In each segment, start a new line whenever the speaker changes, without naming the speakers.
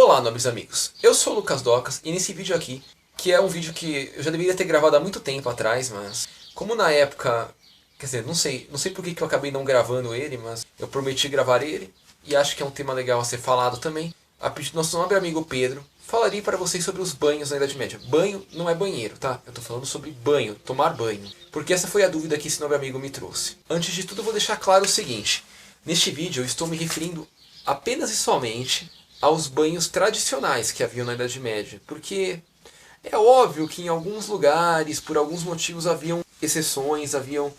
Olá, nobres amigos, eu sou o Lucas Docas e nesse vídeo aqui, que é um vídeo que eu já deveria ter gravado há muito tempo atrás, mas como na época, quer dizer, não sei por que eu acabei não gravando ele, mas eu prometi gravar ele e acho que é um tema legal a ser falado também. A pedido do nosso nobre amigo Pedro, falarei para vocês sobre os banhos na Idade Média. Banho não é banheiro, tá? Eu tô falando sobre banho, tomar banho, porque essa foi a dúvida que esse nobre amigo me trouxe. Antes de tudo eu vou deixar claro o seguinte, neste vídeo eu estou me referindo apenas e somente aos banhos tradicionais que haviam na Idade Média, porque é óbvio que em alguns lugares, por alguns motivos, haviam exceções, haviam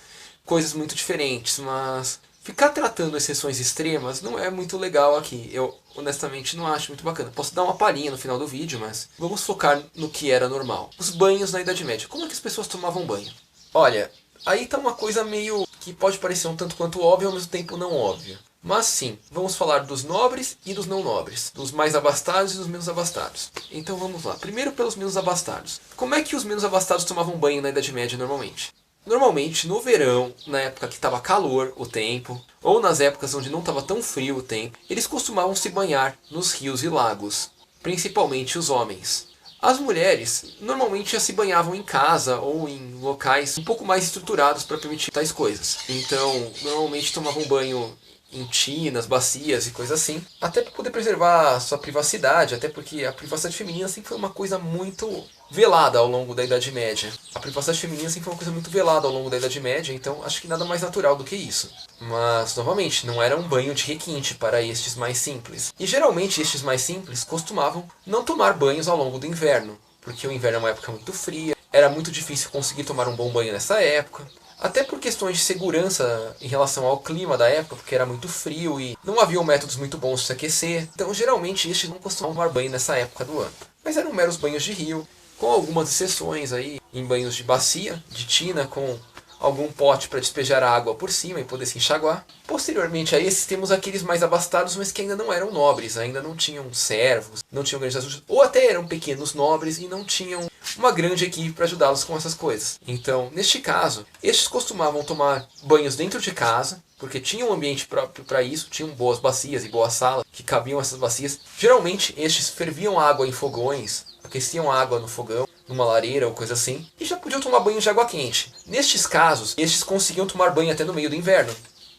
coisas muito diferentes, mas ficar tratando exceções extremas não é muito legal aqui. Eu honestamente não acho muito bacana. Posso dar uma palhinha no final do vídeo, mas vamos focar no que era normal. Os banhos na Idade Média. Como é que as pessoas tomavam banho? Olha, aí tá uma coisa meio que pode parecer um tanto quanto óbvia, ao mesmo tempo não óbvia. Mas sim, vamos falar dos nobres e dos não nobres, dos mais abastados e dos menos abastados. Então vamos lá, primeiro pelos menos abastados. Como é que os menos abastados tomavam banho na Idade Média normalmente? Normalmente no verão, na época que estava calor o tempo, ou nas épocas onde não estava tão frio o tempo, eles costumavam se banhar nos rios e lagos, principalmente os homens. As mulheres normalmente já se banhavam em casa ou em locais um pouco mais estruturados para permitir tais coisas. Então, normalmente tomavam banho em tinas, bacias e coisas assim, até para poder preservar a sua privacidade, até porque a privacidade feminina sempre foi uma coisa muito velada ao longo da Idade Média. A privacidade feminina sempre foi uma coisa muito velada ao longo da Idade Média, então acho que nada mais natural do que isso. Mas, novamente, não era um banho de requinte para estes mais simples. E geralmente estes mais simples costumavam não tomar banhos ao longo do inverno, porque o inverno é uma época muito fria, era muito difícil conseguir tomar um bom banho nessa época. Até por questões de segurança em relação ao clima da época, porque era muito frio e não haviam métodos muito bons de se aquecer. Então, geralmente, estes não costumavam tomar banho nessa época do ano. Mas eram meros banhos de rio, com algumas exceções aí, em banhos de bacia, de tina, com algum pote para despejar a água por cima e poder se enxaguar. Posteriormente a esses temos aqueles mais abastados, mas que ainda não eram nobres, ainda não tinham servos, não tinham grandes ajudadores, ou até eram pequenos nobres e não tinham uma grande equipe para ajudá-los com essas coisas. Então, neste caso, estes costumavam tomar banhos dentro de casa, porque tinham um ambiente próprio para isso, tinham boas bacias e boas salas que cabiam essas bacias. Geralmente, estes ferviam água em fogões, aqueciam água no fogão, numa lareira ou coisa assim, e já podiam tomar banho de água quente. Nestes casos, estes conseguiam tomar banho até no meio do inverno,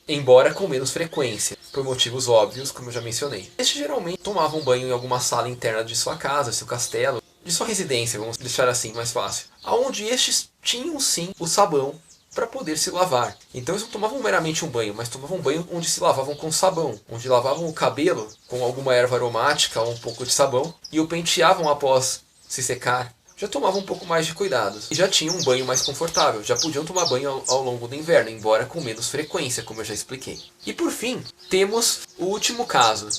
embora com menos frequência, por motivos óbvios, como eu já mencionei. Estes geralmente tomavam banho em alguma sala interna de sua casa, de seu castelo, de sua residência, vamos deixar assim mais fácil, aonde estes tinham sim o sabão para poder se lavar. Então eles não tomavam meramente um banho, mas tomavam um banho onde se lavavam com sabão, onde lavavam o cabelo com alguma erva aromática ou um pouco de sabão e o penteavam após se secar. Já tomavam um pouco mais de cuidados e já tinham um banho mais confortável, já podiam tomar banho ao longo do inverno, embora com menos frequência, como eu já expliquei. E por fim, temos o último caso,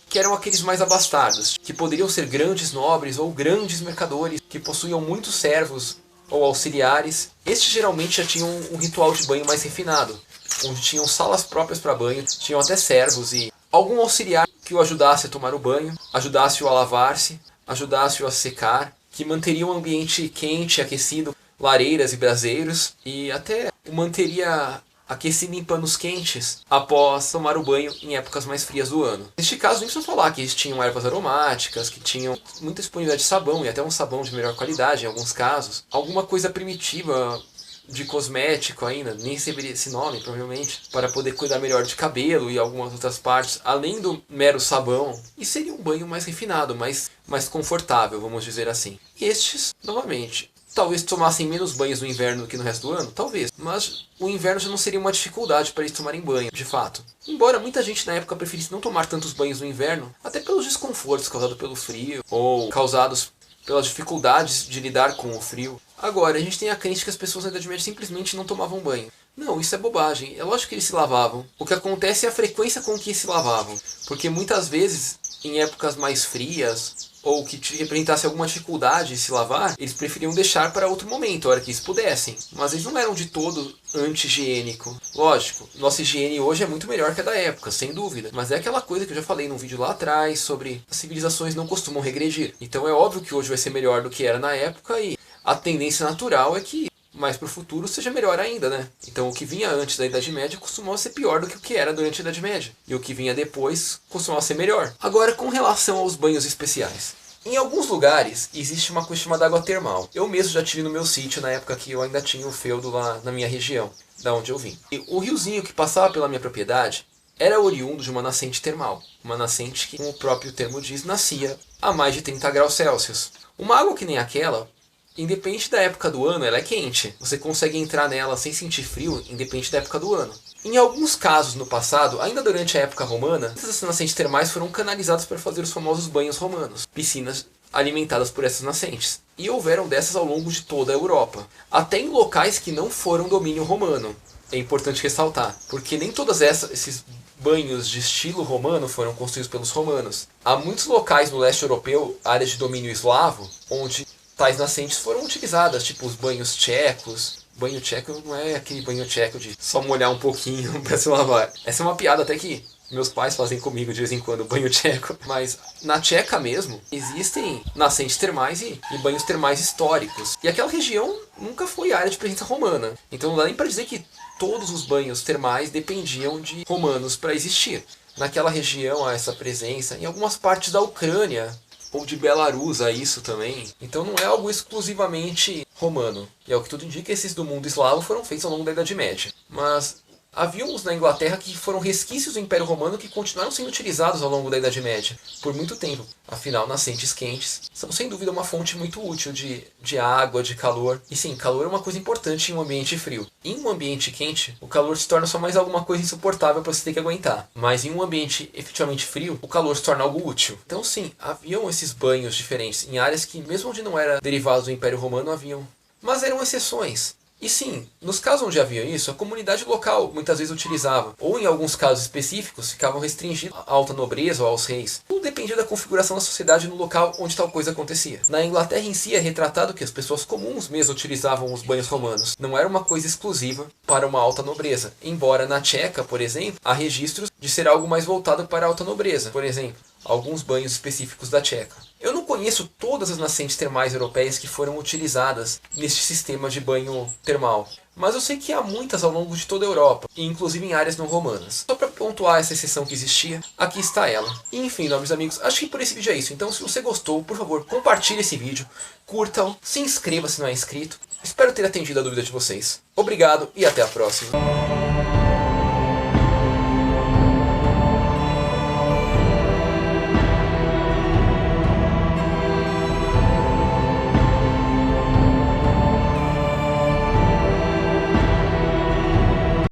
que eram aqueles mais abastados, que poderiam ser grandes nobres ou grandes mercadores, que possuíam muitos servos ou auxiliares. Estes geralmente já tinham um ritual de banho mais refinado, onde tinham salas próprias para banho, tinham até servos e algum auxiliar que o ajudasse a tomar o banho, ajudasse-o a lavar-se, ajudasse-o a secar, que manteria o ambiente quente, aquecido, lareiras e braseiros, e até o manteria aquecido em panos quentes após tomar o banho em épocas mais frias do ano. Neste caso, nem precisa falar que eles tinham ervas aromáticas, que tinham muita disponibilidade de sabão, e até um sabão de melhor qualidade em alguns casos. Alguma coisa primitiva de cosmético ainda, nem receberia esse nome provavelmente, para poder cuidar melhor de cabelo e algumas outras partes, além do mero sabão. E seria um banho mais refinado, mais confortável, vamos dizer assim. E estes, novamente, talvez tomassem menos banhos no inverno do que no resto do ano, talvez, mas o inverno já não seria uma dificuldade para eles tomarem banho, de fato. Embora muita gente na época preferisse não tomar tantos banhos no inverno, até pelos desconfortos causados pelo frio, ou causados pelas dificuldades de lidar com o frio. Agora, a gente tem a crença que as pessoas na Idade Média simplesmente não tomavam banho. Não, isso é bobagem. É lógico que eles se lavavam. O que acontece é a frequência com que se lavavam. Porque muitas vezes, em épocas mais frias, ou que representasse alguma dificuldade em se lavar, eles preferiam deixar para outro momento, a hora que eles pudessem. Mas eles não eram de todo anti-higiênico. Lógico, nossa higiene hoje é muito melhor que a da época, sem dúvida. Mas é aquela coisa que eu já falei num vídeo lá atrás, sobre as civilizações não costumam regredir. Então é óbvio que hoje vai ser melhor do que era na época e a tendência natural é que mas para o futuro seja melhor ainda, né? Então o que vinha antes da Idade Média costumava ser pior do que o que era durante a Idade Média. E o que vinha depois costumava ser melhor. Agora, com relação aos banhos especiais. Em alguns lugares existe uma coisa chamada água termal. Eu mesmo já tive no meu sítio na época que eu ainda tinha o feudo lá na minha região, da onde eu vim. E o riozinho que passava pela minha propriedade era oriundo de uma nascente termal. Uma nascente que, como o próprio termo diz, nascia a mais de 30 graus Celsius. Uma água que nem aquela, independente da época do ano, ela é quente. Você consegue entrar nela sem sentir frio, independente da época do ano. Em alguns casos no passado, ainda durante a época romana, essas nascentes termais foram canalizadas para fazer os famosos banhos romanos, piscinas alimentadas por essas nascentes. E houveram dessas ao longo de toda a Europa, até em locais que não foram domínio romano. É importante ressaltar, porque nem todos esses banhos de estilo romano foram construídos pelos romanos. Há muitos locais no leste europeu, áreas de domínio eslavo, onde tais nascentes foram utilizadas, tipo os banhos tchecos. Banho tcheco não é aquele banho tcheco de só molhar um pouquinho para se lavar. Essa é uma piada até que meus pais fazem comigo de vez em quando, banho tcheco. Mas na Tcheca mesmo, existem nascentes termais e banhos termais históricos. E aquela região nunca foi área de presença romana. Então não dá nem para dizer que todos os banhos termais dependiam de romanos para existir. Naquela região há essa presença. Em algumas partes da Ucrânia ou de Belarus há isso também. Então não é algo exclusivamente romano. E é o que tudo indica, esses do mundo eslavo foram feitos ao longo da Idade Média. Mas havia uns na Inglaterra que foram resquícios do Império Romano que continuaram sendo utilizados ao longo da Idade Média, por muito tempo. Afinal, nascentes quentes são sem dúvida uma fonte muito útil de água, de calor. E sim, calor é uma coisa importante em um ambiente frio. Em um ambiente quente, o calor se torna só mais alguma coisa insuportável para você ter que aguentar. Mas em um ambiente efetivamente frio, o calor se torna algo útil. Então sim, haviam esses banhos diferentes em áreas que, mesmo onde não era derivados do Império Romano, haviam. Mas eram exceções. E sim, nos casos onde havia isso, a comunidade local muitas vezes utilizava, ou em alguns casos específicos, ficavam restringidos à alta nobreza ou aos reis. Tudo dependia da configuração da sociedade no local onde tal coisa acontecia. Na Inglaterra em si é retratado que as pessoas comuns mesmo utilizavam os banhos romanos. Não era uma coisa exclusiva para uma alta nobreza. Embora na Tcheca, por exemplo, há registros de ser algo mais voltado para a alta nobreza. Por exemplo, alguns banhos específicos da Tcheca. Eu não conheço todas as nascentes termais europeias que foram utilizadas neste sistema de banho termal, mas eu sei que há muitas ao longo de toda a Europa, e inclusive em áreas não romanas. Só para pontuar essa exceção que existia, aqui está ela. E enfim, nobres amigos, acho que por esse vídeo é isso. Então se você gostou, por favor, compartilhe esse vídeo, curtam, se inscreva se não é inscrito. Espero ter atendido a dúvida de vocês. Obrigado e até a próxima.